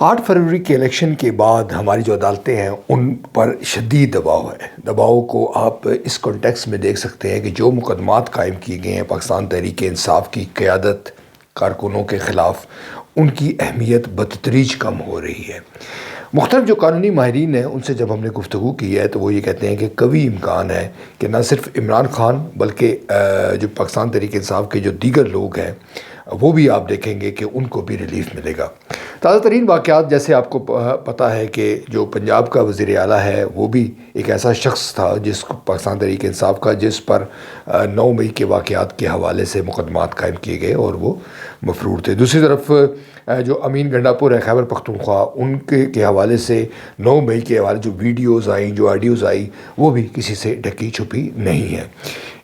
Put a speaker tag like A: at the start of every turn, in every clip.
A: 8 فروری کے الیکشن کے بعد ہماری جو عدالتیں ہیں ان پر شدید دباؤ ہے۔ دباؤ کو آپ اس کانٹیکس میں دیکھ سکتے ہیں کہ جو مقدمات قائم کیے گئے ہیں پاکستان تحریک انصاف کی قیادت کارکنوں کے خلاف، ان کی اہمیت بتدریج کم ہو رہی ہے۔ مختلف جو قانونی ماہرین ہیں ان سے جب ہم نے گفتگو کی ہے تو وہ یہ کہتے ہیں کہ قوی امکان ہے کہ نہ صرف عمران خان بلکہ جو پاکستان تحریک انصاف کے جو دیگر لوگ ہیں وہ بھی آپ دیکھیں گے کہ ان کو بھی ریلیف ملے گا۔ تازہ ترین واقعات جیسے آپ کو پتہ ہے کہ جو پنجاب کا وزیر اعلیٰ ہے وہ بھی ایک ایسا شخص تھا جس کو پاکستان تحریک انصاف کا جس پر 9 مئی کے واقعات کے حوالے سے مقدمات قائم کیے گئے اور وہ مفرور تھے۔ دوسری طرف جو امین گنڈا پور ہے خیبر پختونخوا، ان کے حوالے سے 9 مئی کے حوالے جو ویڈیوز آئیں، جو آڈیوز آئی، وہ بھی کسی سے ڈھکی چھپی نہیں ہے۔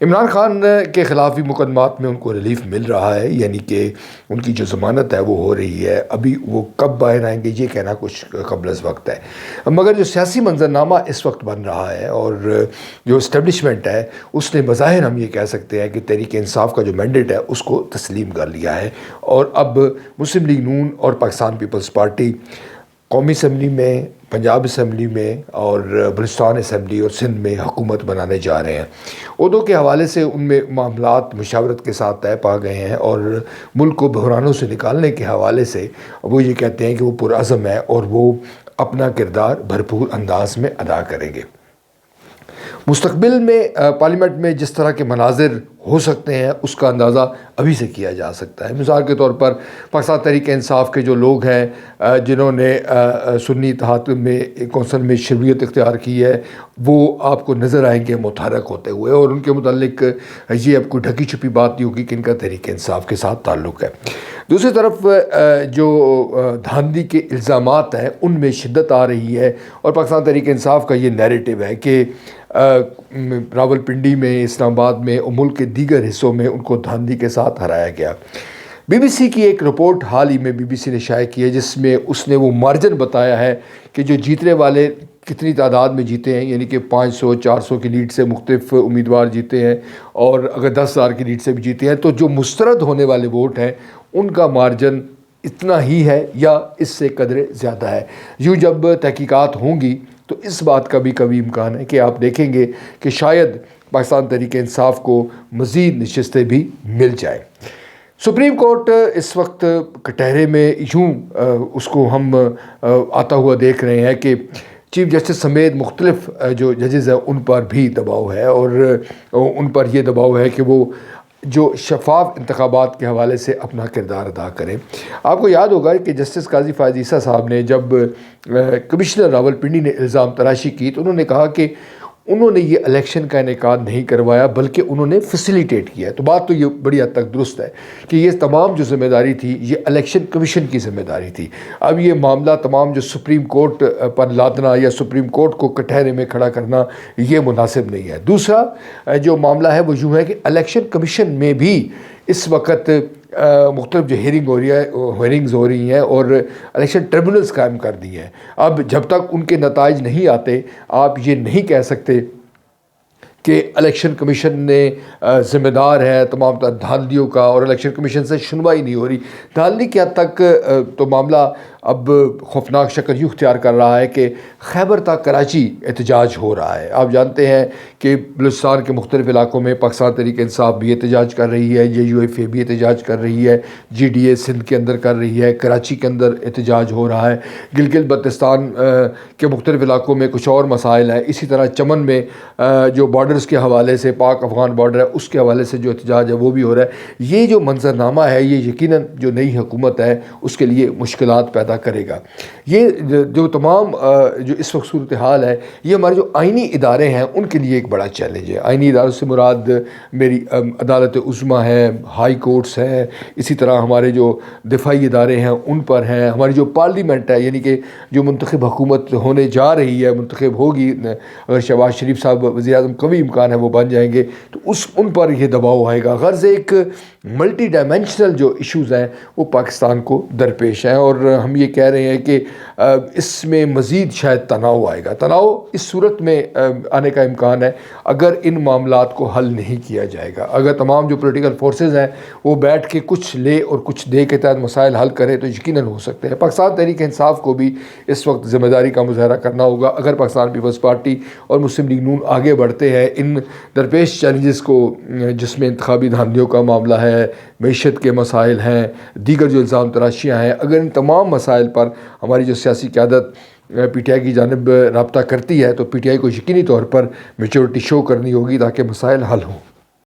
A: عمران خان کے خلاف بھی مقدمات میں ان کو ریلیف مل رہا ہے، یعنی کہ ان کی جو ضمانت ہے وہ ہو رہی ہے۔ ابھی وہ کب باہر آئیں گے یہ کہنا کچھ قبل از وقت ہے، مگر جو سیاسی منظرنامہ اس وقت بن رہا ہے اور جو اسٹیبلشمنٹ ہے اس نے بظاہر ہم یہ کہہ سکتے ہیں کہ تحریک انصاف کا جو مینڈیٹ ہے اس کو تسلیم کر لیا ہے، اور اب مسلم لیگ نون اور پاکستان پیپلز پارٹی قومی اسمبلی میں، پنجاب اسمبلی میں اور بلوچستان اسمبلی اور سندھ میں حکومت بنانے جا رہے ہیں۔ عہدوں کے حوالے سے ان میں معاملات مشاورت کے ساتھ طے پا گئے ہیں، اور ملک کو بحرانوں سے نکالنے کے حوالے سے وہ یہ کہتے ہیں کہ وہ پرعزم ہے اور وہ اپنا کردار بھرپور انداز میں ادا کریں گے۔ مستقبل میں پارلیمنٹ میں جس طرح کے مناظر ہو سکتے ہیں اس کا اندازہ ابھی سے کیا جا سکتا ہے۔ مثال کے طور پر پاکستان تحریک انصاف کے جو لوگ ہیں جنہوں نے سنی اتحاد میں کونسل میں شرکت اختیار کی ہے، وہ آپ کو نظر آئیں گے متحرک ہوتے ہوئے، اور ان کے متعلق یہ اب کوئی ڈھکی چھپی بات نہیں ہوگی کہ ان کا تحریک انصاف کے ساتھ تعلق ہے۔ دوسری طرف جو دھاندلی کے الزامات ہیں ان میں شدت آ رہی ہے، اور پاکستان تحریک انصاف کا یہ نیریٹو ہے کہ راول پنڈی میں، اسلام آباد میں اور ملک کے دیگر حصوں میں ان کو دھاندلی کے ساتھ ہرایا گیا۔ بی بی سی کی ایک رپورٹ حال ہی میں بی بی سی نے شائع کی ہے جس میں اس نے وہ مارجن بتایا ہے کہ جو جیتنے والے کتنی تعداد میں جیتے ہیں، یعنی کہ 500 400 کی لیڈ سے مختلف امیدوار جیتے ہیں، اور اگر 10,000 کی لیڈ سے بھی جیتے ہیں تو جو مسترد ہونے والے ووٹ ہیں ان کا مارجن اتنا ہی ہے یا اس سے قدرے زیادہ ہے۔ یوں جب تحقیقات ہوں گی تو اس بات کا بھی کبھی امکان ہے کہ آپ دیکھیں گے کہ شاید پاکستان تحریک انصاف کو مزید نشستیں بھی مل جائیں۔ سپریم کورٹ اس وقت کٹہرے میں یوں اس کو ہم آتا ہوا دیکھ رہے ہیں کہ چیف جسٹس سمیت مختلف جو ججز ہیں ان پر بھی دباؤ ہے، اور ان پر یہ دباؤ ہے کہ وہ جو شفاف انتخابات کے حوالے سے اپنا کردار ادا کریں۔ آپ کو یاد ہوگا کہ جسٹس قاضی فائز عیسیٰ صاحب نے جب کمشنر راول پنڈی نے الزام تراشی کی تو انہوں نے کہا کہ انہوں نے یہ الیکشن کا انعقاد نہیں کروایا بلکہ انہوں نے فیسیلیٹیٹ کیا ہے۔ تو بات تو یہ بڑی حد تک درست ہے کہ یہ تمام جو ذمہ داری تھی یہ الیکشن کمیشن کی ذمہ داری تھی۔ اب یہ معاملہ تمام جو سپریم کورٹ پر لادنا یا سپریم کورٹ کو کٹہرے میں کھڑا کرنا یہ مناسب نہیں ہے۔ دوسرا جو معاملہ ہے وہ یوں ہے کہ الیکشن کمیشن میں بھی اس وقت مختلف جو ہیئرنگز ہو رہی ہیں اور الیکشن ٹریبونلز قائم کر دی ہیں۔ اب جب تک ان کے نتائج نہیں آتے آپ یہ نہیں کہہ سکتے کہ الیکشن کمیشن نے ذمہ دار ہے تمام تر دھاندلیوں کا، اور الیکشن کمیشن سے سنوائی نہیں ہو رہی۔ دھاندلی کی حد تک تو معاملہ اب خوفناک شکل یوں اختیار کر رہا ہے کہ خیبر تا کراچی احتجاج ہو رہا ہے۔ آپ جانتے ہیں کہ بلوچستان کے مختلف علاقوں میں پاکستان تحریک انصاف بھی احتجاج کر رہی ہے، JUFA بھی احتجاج کر رہی ہے، GDA سندھ کے اندر کر رہی ہے، کراچی کے اندر احتجاج ہو رہا ہے، گلگت بلتستان کے مختلف علاقوں میں کچھ اور مسائل ہیں، اسی طرح چمن میں جو بارڈرز کے حوالے سے پاک افغان بارڈر ہے اس کے حوالے سے جو احتجاج ہے وہ بھی ہو رہا ہے۔ یہ جو منظرنامہ ہے یہ یقیناً جو نئی حکومت ہے اس کے لیے مشکلات پیدا کرے گا۔ یہ جو تمام جو اس وقت صورتحال ہے یہ ہمارے جو آئینی ادارے ہیں ان کے لیے ایک بڑا چیلنج ہے۔ آئینی اداروں سے مراد میری عدالت عظمیٰ ہے، ہائی کورٹس ہیں، اسی طرح ہمارے جو دفاعی ادارے ہیں ان پر ہیں، ہماری جو پارلیمنٹ ہے یعنی کہ جو منتخب حکومت ہونے جا رہی ہے، منتخب ہوگی، اگر شہباز شریف صاحب وزیر اعظم قوی امکان ہے وہ بن جائیں گے تو ان پر یہ دباؤ آئے گا۔ غرض ایک ملٹی ڈائمینشنل جو ایشوز ہیں وہ پاکستان کو درپیش ہیں، اور ہم ہم یہ کہہ رہے ہیں کہ اس میں مزید شاید تناؤ آئے گا. تناؤ اس صورت میں آنے کا امکان ہے اگر ان معاملات کو حل نہیں کیا جائے گا. اگر تمام جو پولیٹیکل فورسز ہیں وہ بیٹھ کے کچھ لے اور کچھ دے کے تحت مسائل حل کرے تو یقیناً ہو سکتے ہیں. پاکستان تحریک انصاف کو بھی اس وقت ذمہ داری کا مظاہرہ کرنا ہوگا. اگر پاکستان پیپلز پارٹی اور مسلم لیگ نون آگے بڑھتے ہیں ان درپیش چیلنجز کو، جس میں انتخابی دھاندلیوں کا معاملہ ہے، معیشت کے مسائل ہیں، دیگر جو الزام تراشیاں ہیں، اگر ان تمام مسائل پر ہماری جو سیاسی قیادت پی ٹی آئی کی جانب رابطہ کرتی ہے تو پی ٹی آئی کو یقینی طور پر میچورٹی شو کرنی ہوگی تاکہ مسائل حل ہوں.